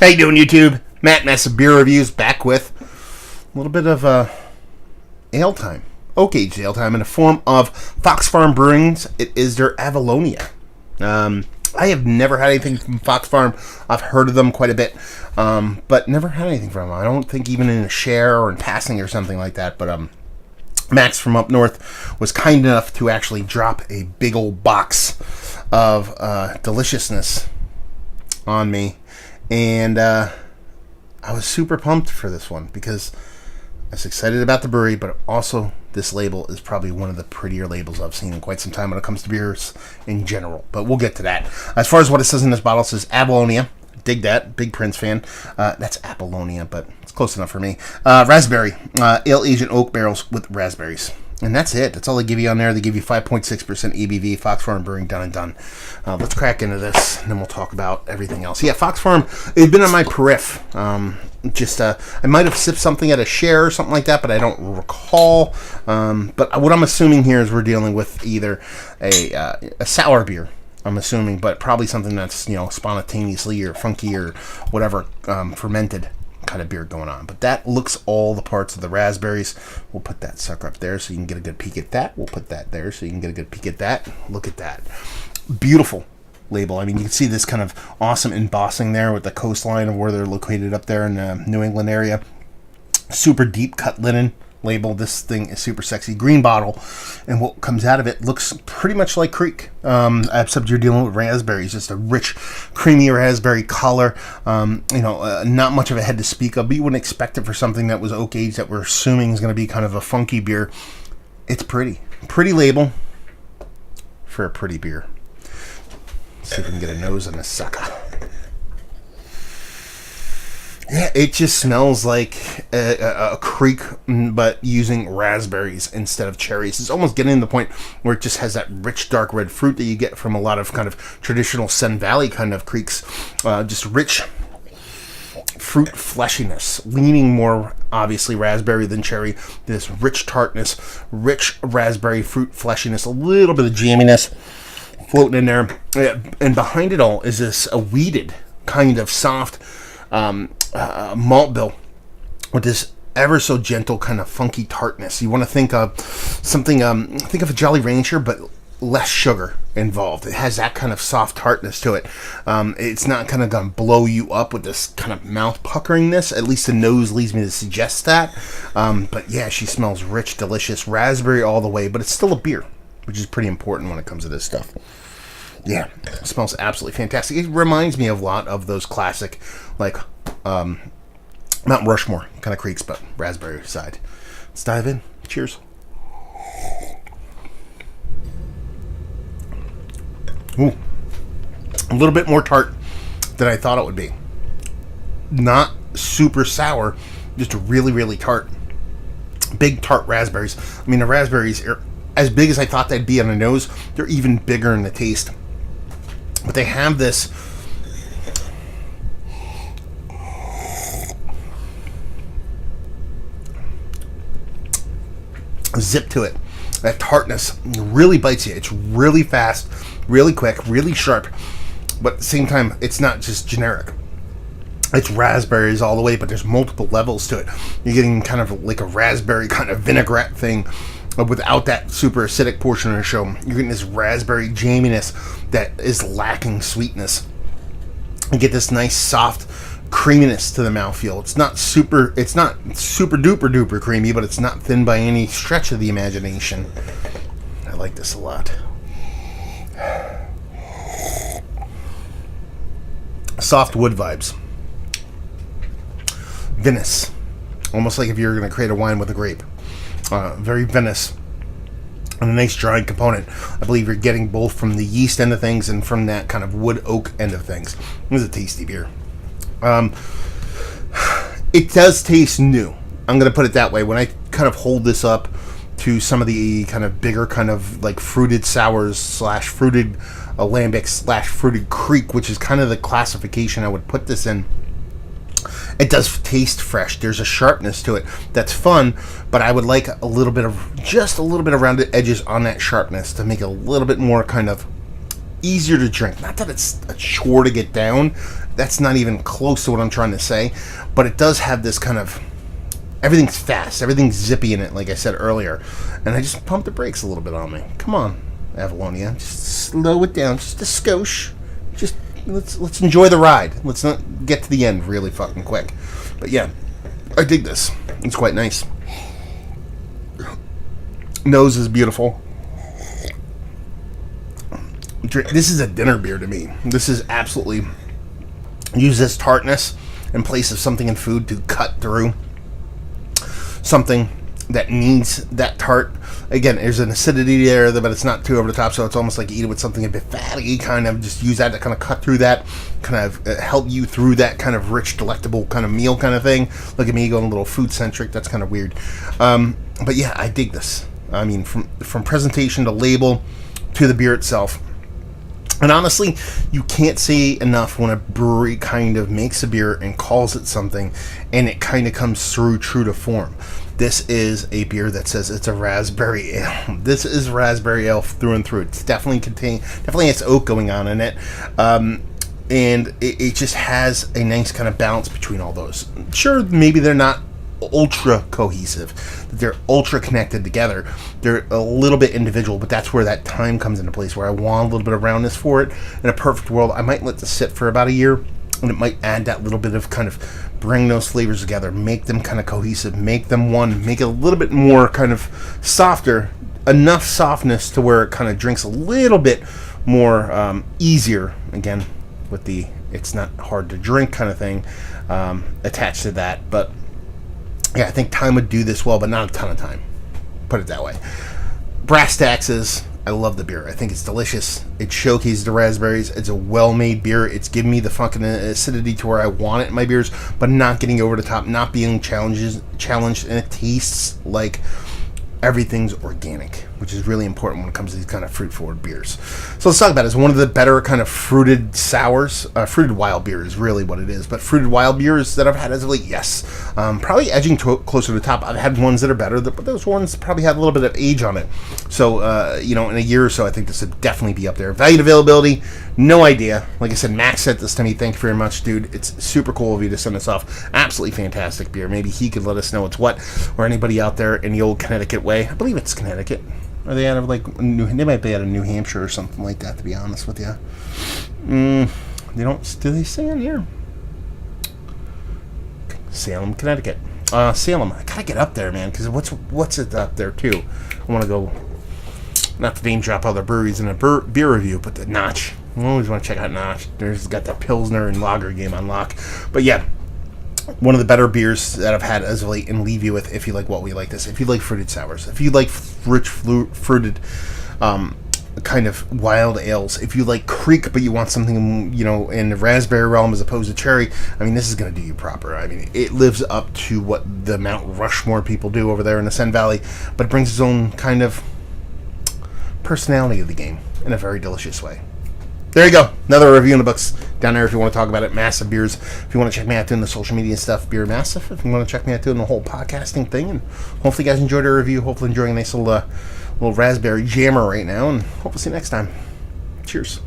How you doing, YouTube? Matt Mess Beer Reviews back with a little bit of ale time. Oak aged ale time in the form of Fox Farm Brewing's. It is their Avalonia. I have never had anything from Fox Farm. I've heard of them quite a bit, but never had anything from them. I don't think even in a share or in passing or something like that, but Max from up north was kind enough to actually drop a big old box of deliciousness on me. And I was super pumped for this one because I was excited about the brewery, but also this label is probably one of the prettier labels I've seen in quite some time when it comes to beers in general. But we'll get to that. As far as what it says in this bottle, it says Avalonia. Dig that. Big Prince fan. That's Avalonia, but it's close enough for me. Raspberry. Ale aged oak barrels with raspberries. And that's it. That's all they give you on there. They give you 5.6% ABV. Fox Farm Brewing, done and done. Let's crack into this, and then we'll talk about everything else. Yeah, Fox Farm, it's been on my periph. I might have sipped something at a share or something like that, but I don't recall. But what I'm assuming here is we're dealing with either a sour beer, I'm assuming, but probably something that's, spontaneously or funky or whatever, fermented kind of beer going on. But that looks all the parts of the raspberries. We'll put that sucker up there so you can get a good peek at that. We'll put that there so you can get a good peek at that. Look at that. Beautiful label. I mean, you can see this kind of awesome embossing there with the coastline of where they're located up there in the New England area. Super deep cut linen label. This thing is super sexy. Green bottle, and what comes out of it looks pretty much like Creek, except you're dealing with raspberries. Just a rich, creamy raspberry color. Not much of a head to speak of, but you wouldn't expect it for something that was oak aged that we're assuming is going to be kind of a funky beer. It's pretty label for a pretty beer. Let's see if we can get a nose on this sucker. Yeah, it just smells like a Creek, but using raspberries instead of cherries. It's almost getting to the point where it just has that rich, dark red fruit that you get from a lot of kind of traditional Sun Valley kind of Creeks. Just rich fruit fleshiness, leaning more, obviously, raspberry than cherry. This rich tartness, rich raspberry fruit fleshiness, a little bit of jamminess floating in there. And behind it all is this a weeded kind of soft malt bill with this ever so gentle kind of funky tartness. You want to think of something, think of a Jolly Rancher, but less sugar involved. It has that kind of soft tartness to it. It's not kind of going to blow you up with this kind of mouth puckeringness. At least the nose leads me to suggest that. But yeah, she smells rich, delicious, raspberry all the way, but it's still a beer, which is pretty important when it comes to this stuff. Yeah, it smells absolutely fantastic. It reminds me of a lot of those classic, like, Mount Rushmore kind of Creeks, but raspberry side. Let's dive in. Cheers. Ooh. A little bit more tart than I thought it would be. Not super sour, just really, really tart. Big tart raspberries. I mean, the raspberries are as big as I thought they'd be on the nose. They're even bigger in the taste. But they have this zip to it. That tartness really bites you. It's really fast, really quick, really sharp. But at the same time, it's not just generic. It's raspberries all the way, but there's multiple levels to it. You're getting kind of like a raspberry kind of vinaigrette thing without that super acidic portion of the show. You're getting this raspberry jamminess that is lacking sweetness. You get this nice soft creaminess to the mouthfeel. It's not super duper duper creamy, but it's not thin by any stretch of the imagination. I like this a lot. Soft wood vibes. Vinous. Almost like if you were going to create a wine with a grape. Very vinous. And a nice drying component. I believe you're getting both from the yeast end of things and from that kind of wood oak end of things. This is a tasty beer. It does taste new. I'm going to put it that way. When I kind of hold this up to some of the kind of bigger kind of like fruited sours / fruited lambic / fruited Creek, which is kind of the classification I would put this in, it does taste fresh. There's a sharpness to it that's fun, but I would like just a little bit of rounded edges on that sharpness to make it a little bit more kind of easier to drink. Not that it's a chore to get down. That's not even close to what I'm trying to say, but it does have this kind of, everything's fast, everything's zippy in it, like I said earlier, and I just pumped the brakes a little bit on me. Come on, Avalonia, just slow it down, just a skosh. Just let's enjoy the ride. Let's not get to the end really fucking quick. But yeah, I dig this. It's quite nice. Nose is beautiful. This is a dinner beer to me. This is absolutely, use this tartness in place of something in food to cut through something that needs that tart. Again, there's an acidity there, but it's not too over the top, so it's almost like you eat it with something a bit fatty, kind of just use that to kind of cut through that, kind of help you through that kind of rich, delectable kind of meal kind of thing. Look at me going a little food-centric. That's kind of weird. But yeah, I dig this. I mean, from presentation to label to the beer itself. And honestly, you can't say enough when a brewery kind of makes a beer and calls it something, and it kind of comes through true to form. This is a beer that says it's a raspberry ale. This is raspberry ale through and through. It's definitely has oak going on in it. And it just has a nice kind of balance between all those. Sure, maybe they're not ultra cohesive, they're ultra connected together, they're a little bit individual, but that's where that time comes into place, where I want a little bit of roundness for it. In a perfect world, I might let this sit for about a year, and it might add that little bit of kind of bring those flavors together, make them kind of cohesive, make them one, make it a little bit more kind of softer, enough softness to where it kind of drinks a little bit more easier, again with the it's not hard to drink kind of thing attached to that. But yeah, I think time would do this well, but not a ton of time. Put it that way. Brass taxes, I love the beer. I think it's delicious. It showcases the raspberries. It's a well-made beer. It's giving me the fucking acidity to where I want it in my beers, but not getting over the top, not being challenged, and it tastes like everything's organic, which is really important when it comes to these kind of fruit-forward beers. So let's talk about it. It's one of the better kind of fruited sours. Fruited wild beer is really what it is. But fruited wild beers that I've had as of late, yes. Probably edging closer to the top. I've had ones that are better, but those ones probably had a little bit of age on it. So, in a year or so, I think this would definitely be up there. Value to availability, no idea. Like I said, Max sent this to me. Thank you very much, dude. It's super cool of you to send this off. Absolutely fantastic beer. Maybe he could let us know it's what, or anybody out there in the old Connecticut way. I believe it's Connecticut. Are they out of like they might be out of New Hampshire or something like that, to be honest with you. They don't, do they say on here? Salem, Connecticut. Salem. I gotta get up there, man, because what's it up there too? I want to go, not to name drop other breweries in a beer review, but the Notch. I always want to check out Notch. There's got the Pilsner and Lager game on lock. But yeah, one of the better beers that I've had as of late, and leave you with, if you like what we like this, if you like fruited sours, if you like rich fruited kind of wild ales, if you like creek but you want something in the raspberry realm as opposed to cherry, I mean, this is going to do you proper. I mean, it lives up to what the Mount Rushmore people do over there in the Sun Valley, but it brings its own kind of personality of the game in a very delicious way. There you go. Another review in the books down there if you want to talk about it. Massive Beers. If you want to check me out doing the social media stuff, Beer Massive. If you want to check me out doing the whole podcasting thing. And hopefully you guys enjoyed our review. Hopefully enjoying a nice little raspberry jammer right now. And hopefully see you next time. Cheers.